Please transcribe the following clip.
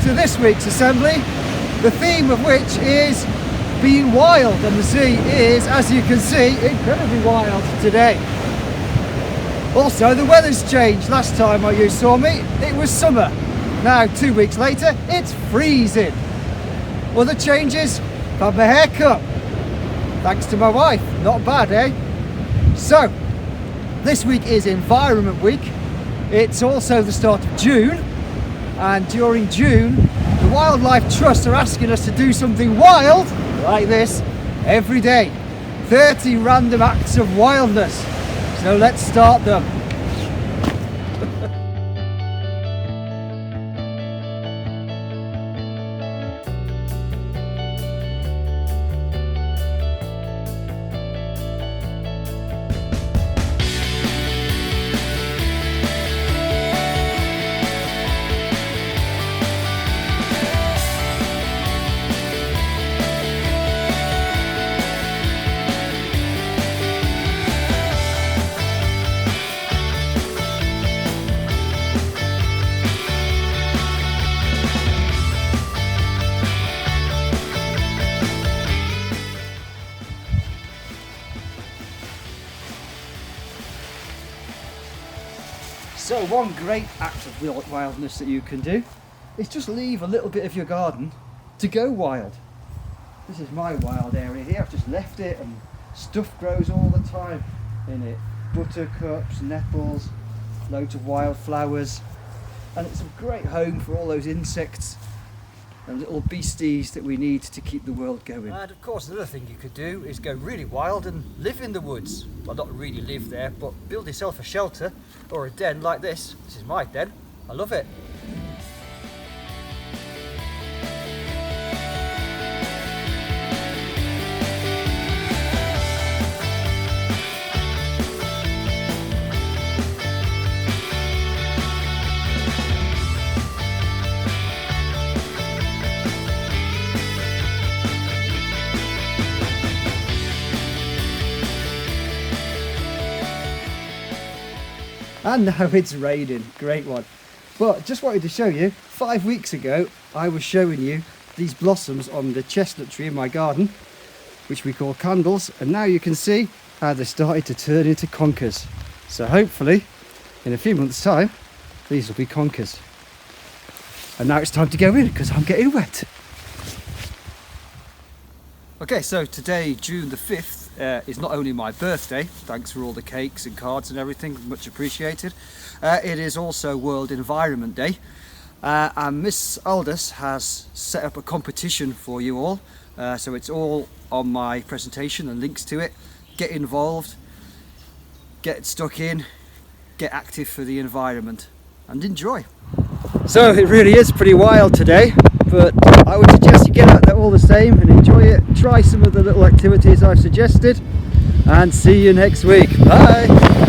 to this week's assembly, the theme of which is being wild, and the sea is, as you can see, incredibly wild today. Also, the weather's changed. Last time you saw me, it was summer. Now, 2 weeks later, it's freezing. Other changes, I've had my hair cut. Thanks to my wife. Not bad, eh? So, this week is Environment Week. It's also the start of June. And during June, the Wildlife Trust are asking us to do something wild, like this, every day. 30 random acts of wildness. So let's start them. So one great act of wildness that you can do is just leave a little bit of your garden to go wild. This is my wild area here. I've just left it and stuff grows all the time in it. Buttercups, nettles, loads of wildflowers, and it's a great home for all those insects and little beasties that we need to keep the world going. And of course, another thing you could do is go really wild and live in the woods. Well, not really live there, but build yourself a shelter or a den like this. This is my den. I love it. And now it's raining, great one. But just wanted to show you, 5 weeks ago I was showing you these blossoms on the chestnut tree in my garden, which we call candles, and now you can see how they started to turn into conkers. So hopefully in a few months time these will be conkers. And now it's time to go in because I'm getting wet. Okay, so today, June the 5th, is not only my birthday, thanks for all the cakes and cards and everything, much appreciated. It is also World Environment Day, and Miss Aldous has set up a competition for you all, so it's all on my presentation and links to it. Get involved, get stuck in, get active for the environment, and enjoy. So it really is pretty wild today, but I would suggest you get out there all the same and enjoy it. Try some of the little activities I've suggested, and see you next week. Bye!